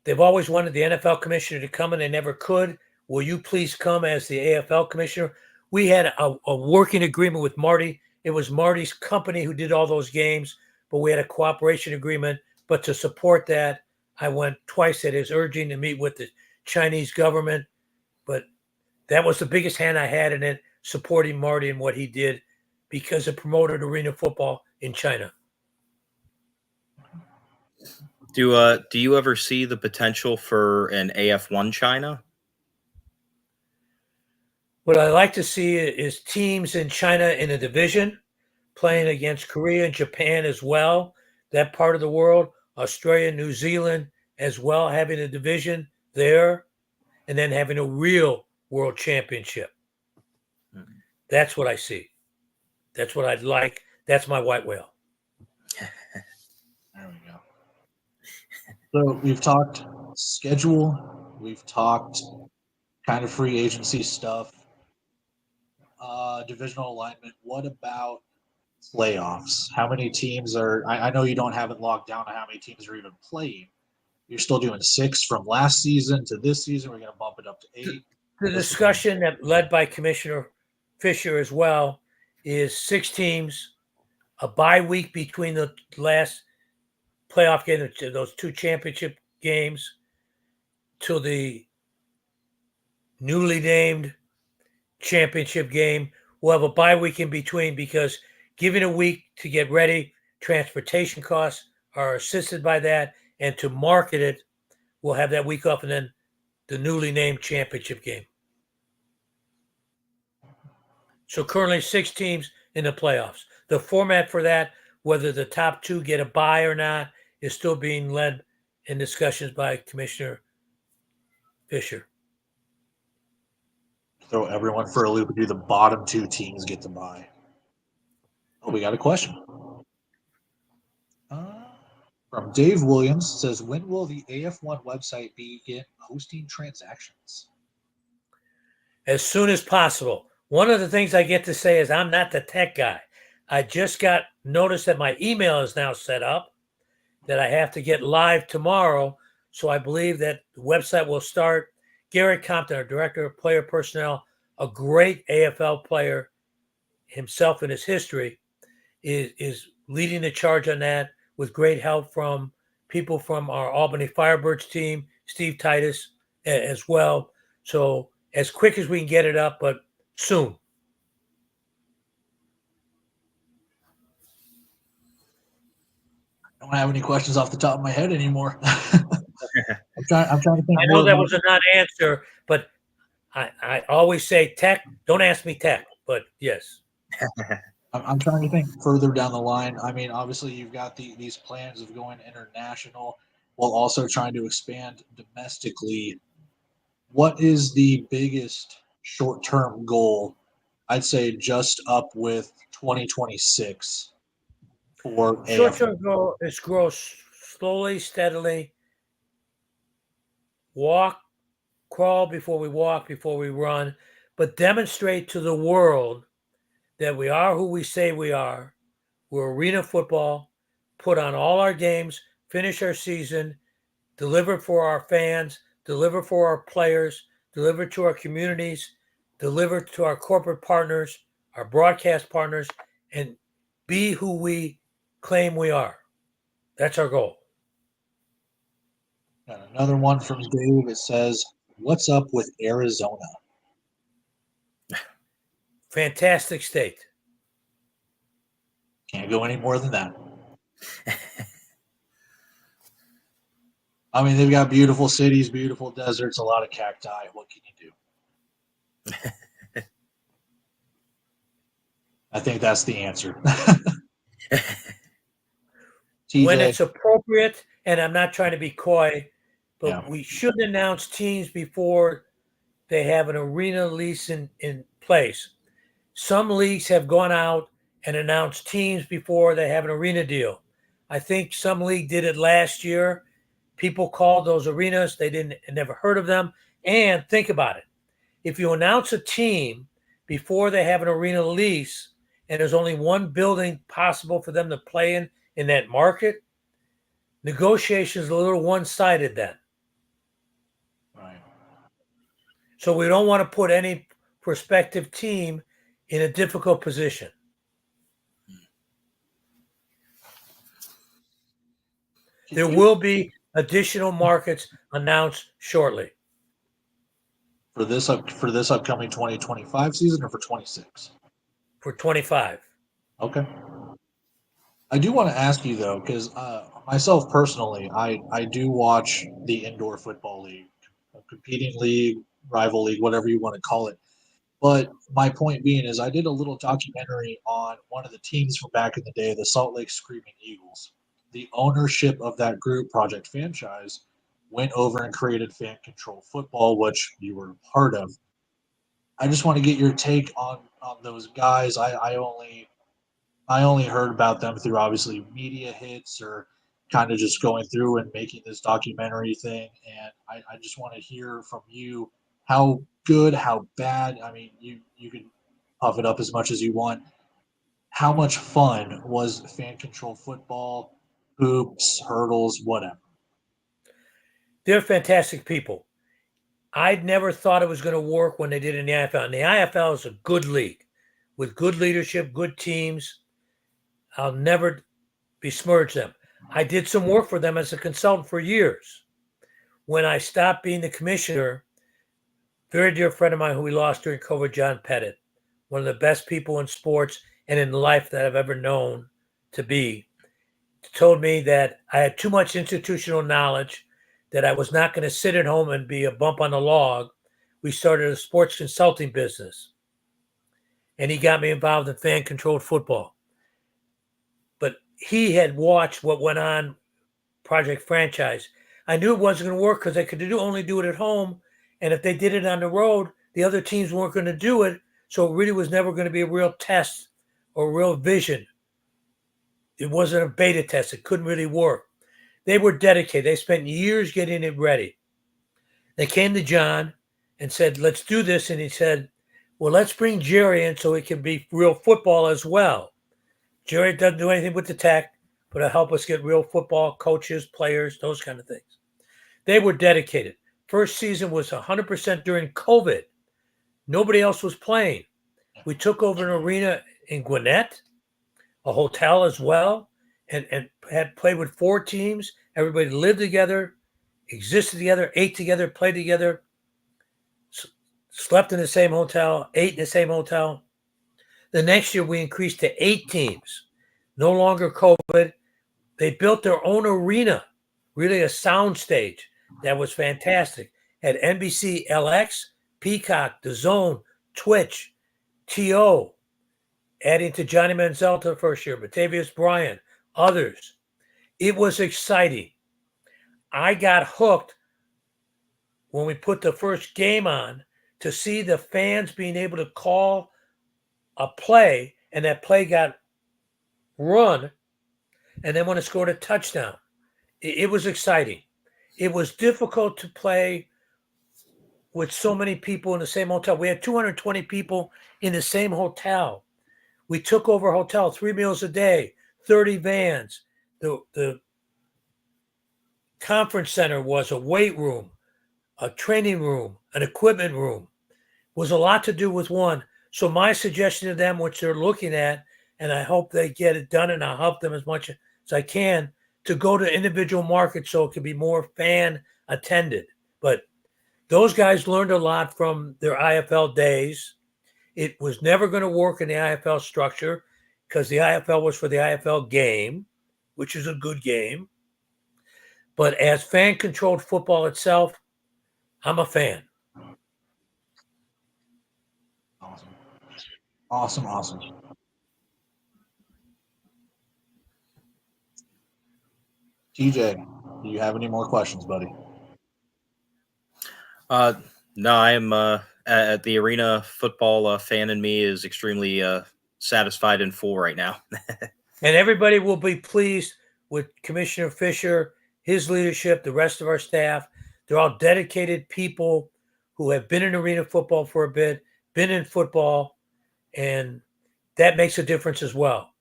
Speaker 7: they've always wanted the NFL commissioner to come and they never could. Will you please come as the AFL commissioner? We had a working agreement with Marty. It was Marty's company who did all those games, but we had a cooperation agreement. But to support that, I went twice at his urging to meet with the Chinese government. But that was the biggest hand I had in it, supporting Marty and what he did, because it promoted arena football in China.
Speaker 6: Do you ever see the potential for an AF1 China?
Speaker 7: What I like to see is teams in China in a division playing against Korea and Japan as well, that part of the world, Australia, New Zealand as well, having a division there, and then having a real world championship. That's what I see. That's what I'd like. That's my white whale.
Speaker 5: There we go. So we've talked schedule. We've talked kind of free agency stuff, divisional alignment. What about playoffs? How many teams are – I know you don't have it locked down on how many teams are even playing. You're still doing 6 from last season to this season. We're going to bump it up to 8.
Speaker 7: The discussion that led by Commissioner Fisher as well is 6 teams, a bye week between the last playoff game, those 2 championship games, to the newly named championship game. We'll have a bye week in between because giving a week to get ready, transportation costs are assisted by that, and to market it, we'll have that week off and then the newly named championship game. So currently 6 teams in the playoffs. The format for that, whether the top 2 get a bye or not, is still being led in discussions by Commissioner Fisher.
Speaker 5: Throw everyone for a loop and do the bottom 2 teams get to bye. Oh, we got a question. From Dave Williams, says, when will the AF1 website begin hosting transactions?
Speaker 7: As soon as possible. One of the things I get to say is I'm not the tech guy. I just got notice that my email is now set up, that I have to get live tomorrow. So I believe that the website will start. Gary Compton, our Director of Player Personnel, a great AFL player himself in his history, is leading the charge on that with great help from people from our Albany Firebirds team, Steve Titus as well. So as quick as we can get it up, but soon.
Speaker 5: I don't have any questions off the top of my head anymore. I'm trying to think.
Speaker 7: I know that was a non-answer, but I always say tech. Don't ask me tech, but yes.
Speaker 5: I'm trying to think further down the line. I mean, obviously, you've got these plans of going international while also trying to expand domestically. What is the biggest short-term goal? I'd say just up with 2026 for
Speaker 7: Short-term goal is grow slowly, steadily. Crawl before we run, but demonstrate to the world that we are who we say we are. We're arena football, put on all our games, finish our season, deliver for our fans, deliver for our players, deliver to our communities, deliver to our corporate partners, our broadcast partners, and be who we claim we are. That's our goal.
Speaker 5: Got another one from Dave. It says, what's up with Arizona?
Speaker 7: Fantastic state.
Speaker 5: Can't go any more than that. I mean, they've got beautiful cities, beautiful deserts, a lot of cacti. What can you do? I think that's the answer.
Speaker 7: When
Speaker 5: TJ,
Speaker 7: it's appropriate, and I'm not trying to be coy, but
Speaker 5: yeah.
Speaker 7: we shouldn't announce teams before they have an arena lease in place. Some leagues have gone out and announced teams before they have an arena deal. I think some league did it last year. People called those arenas. They never heard of them. And think about it. If you announce a team before they have an arena lease and there's only one building possible for them to play in that market, negotiations are a little one-sided then.
Speaker 5: Right.
Speaker 7: So we don't want to put any prospective team in a difficult position. There will be additional markets announced shortly.
Speaker 5: For this upcoming 2025 season or for 26?
Speaker 7: For 25.
Speaker 5: Okay. I do want to ask you though, because myself personally, I do watch the indoor football league, a competing league, rival league, whatever you want to call it. But my point being is, I did a little documentary on one of the teams from back in the day, the Salt Lake Screaming Eagles. The ownership of that group, Project Franchise, went over and created Fan Control Football, which you were a part of. I just want to get your take on those guys. I only heard about them through obviously media hits or kind of just going through and making this documentary thing. And I just want to hear from you how good, how bad. I mean, you can puff it up as much as you want. How much fun was fan control football, hoops, hurdles, whatever?
Speaker 7: They're fantastic people. I'd never thought it was going to work when they did in the IFL. And the IFL is a good league with good leadership, good teams. I'll never besmirch them. I did some work for them as a consultant for years. When I stopped being the commissioner, very dear friend of mine who we lost during COVID, John Pettit, one of the best people in sports and in life that I've ever known to be, told me that I had too much institutional knowledge, that I was not going to sit at home and be a bump on the log. We started a sports consulting business, and he got me involved in fan-controlled football. But he had watched what went on Project Franchise. I knew it wasn't going to work because they could only do it at home, and if they did it on the road, the other teams weren't going to do it, so it really was never going to be a real test or real vision. It wasn't a beta test. It couldn't really work. They were dedicated. They spent years getting it ready. They came to John and said, let's do this. And he said, well, let's bring Jerry in so it can be real football as well. Jerry doesn't do anything with the tech, but it'll help us get real football coaches, players, those kind of things. They were dedicated. First season was 100% during COVID. Nobody else was playing. We took over an arena in Gwinnett, a hotel as well, and had played with 4 teams. Everybody lived together, existed together, ate together, played together, slept in the same hotel, ate in the same hotel. The next year, we increased to 8 teams. No longer COVID. They built their own arena, really a sound stage that was fantastic. Had NBC, LX, Peacock, The Zone, Twitch, TO, adding to Johnny Manziel the first year, Batavius Bryant, others. It was exciting. I got hooked when we put the first game on to see the fans being able to call a play, and that play got run, and then when it scored a touchdown. It was exciting. It was difficult to play with so many people in the same hotel. We had 220 people in the same hotel. We took over a hotel, 3 meals a day, 30 vans. The conference center was a weight room, a training room, an equipment room. It was a lot to do with one. So my suggestion to them, which they're looking at, and I hope they get it done, and I'll help them as much as I can, to go to individual markets so it can be more fan attended. But those guys learned a lot from their IFL days. It was never going to work in the IFL structure because the IFL was for the IFL game, which is a good game. But as fan-controlled football itself, I'm a fan.
Speaker 5: Awesome. TJ, do you have any more questions, buddy?
Speaker 6: No, I am at the arena football fan in me is extremely satisfied and full right now.
Speaker 7: And everybody will be pleased with Commissioner Fisher, his leadership, the rest of our staff. They're all dedicated people who have been in arena football for a bit, been in football, and that makes a difference as well.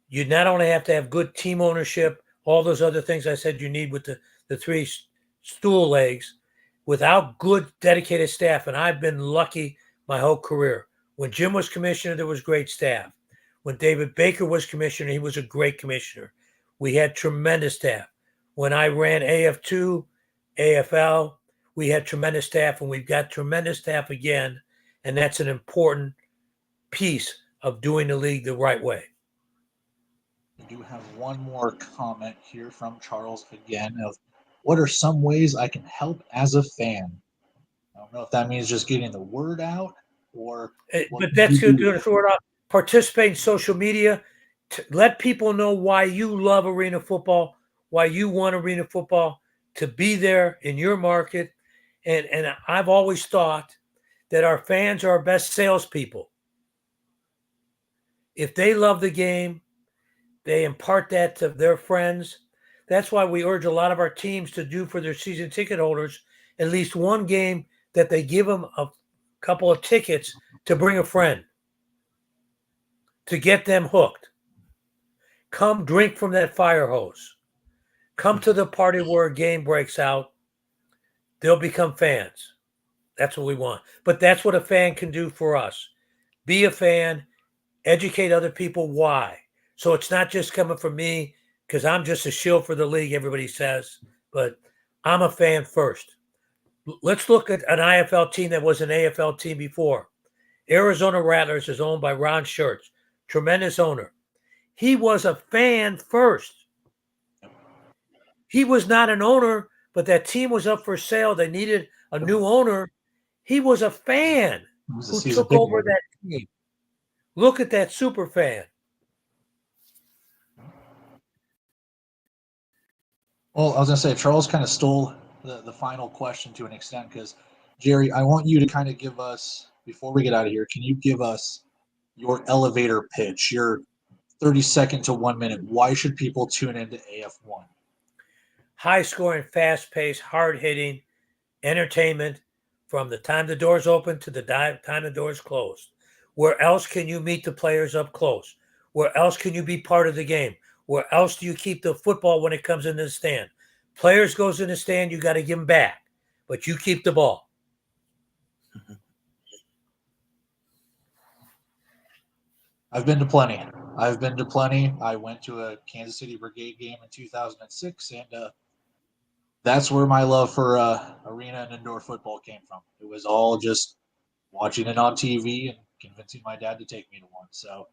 Speaker 7: You not only have to have good team ownership, all those other things I said you need with the three stool legs, without good dedicated staff, and I've been lucky my whole career. When Jim was commissioner, there was great staff. When David Baker was commissioner, he was a great commissioner. We had tremendous staff. When I ran AF2, AFL, we had tremendous staff, and we've got tremendous staff again, and that's an important piece of doing the league the right way.
Speaker 5: I do have one more comment here from Charles again of what are some ways I can help as a fan? I don't know if that means just getting the word out or
Speaker 7: but that's good to sort out. Participate in social media. Let people know why you love arena football, why you want arena football, to be there in your market. And I've always thought that our fans are our best salespeople. If they love the game, they impart that to their friends. That's why we urge a lot of our teams to do for their season ticket holders at least one game that they give them a couple of tickets to bring a friend, to get them hooked. Come drink from that fire hose. Come to the party where a game breaks out. They'll become fans. That's what we want. But that's what a fan can do for us. Be a fan, educate other people why. So it's not just coming from me because I'm just a shill for the league, everybody says, but I'm a fan first. Let's look at an IFL team that was an AFL team before. Arizona Rattlers is owned by Ron Schertz, tremendous owner. He was a fan first. He was not an owner, but that team was up for sale. They needed a new owner. He was a fan who took over that team. Look at that super fan.
Speaker 5: Well, I was going to say, Charles kind of stole the final question to an extent because, Jerry, I want you to kind of give us, before we get out of here, can you give us your elevator pitch, your 30-second to 1 minute? Why should people tune into AF1?
Speaker 7: High-scoring, fast-paced, hard-hitting entertainment from the time the doors open to the time the doors close. Where else can you meet the players up close? Where else can you be part of the game? Where else do you keep the football when it comes into the stand? Players goes in the stand, you got to give them back, but you keep the ball.
Speaker 5: I've been to plenty. I went to a Kansas City Brigade game in 2006, and that's where my love for arena and indoor football came from. It was all just watching it on TV and convincing my dad to take me to one. So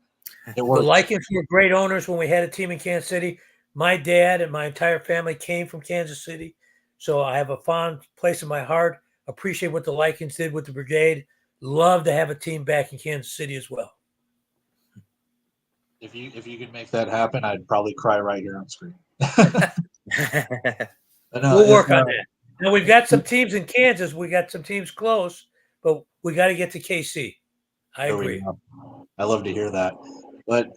Speaker 5: it worked.
Speaker 7: The Likens were great owners when we had a team in Kansas City. My dad and my entire family came from Kansas City, so I have a fond place in my heart. Appreciate what the Likens did with the Brigade. Love to have a team back in Kansas City as well.
Speaker 5: If you could make that happen, I'd probably cry right here on screen.
Speaker 7: We'll work on that. Now we've got some teams in Kansas. We got some teams close, but we got to get to KC. I agree.
Speaker 5: I love to hear that. But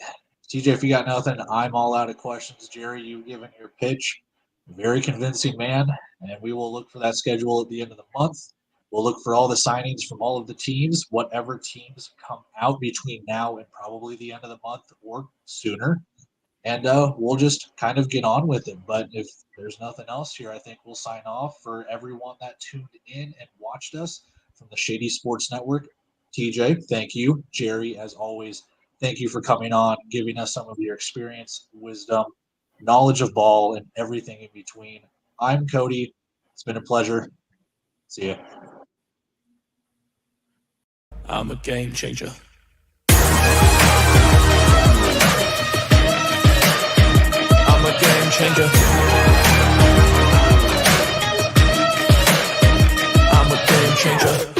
Speaker 5: TJ, if you got nothing, I'm all out of questions. Jerry, you've given your pitch. Very convincing, man. And we will look for that schedule at the end of the month. We'll look for all the signings from all of the teams, whatever teams come out between now and probably the end of the month or sooner. And we'll just kind of get on with it. But if there's nothing else here, I think we'll sign off. For everyone that tuned in and watched us from the Shady Sports Network, TJ, thank you. Jerry, as always, thank you for coming on, giving us some of your experience, wisdom, knowledge of ball, and everything in between. I'm Cody. It's been a pleasure. See ya.
Speaker 8: I'm a game changer. I'm a game changer. changer.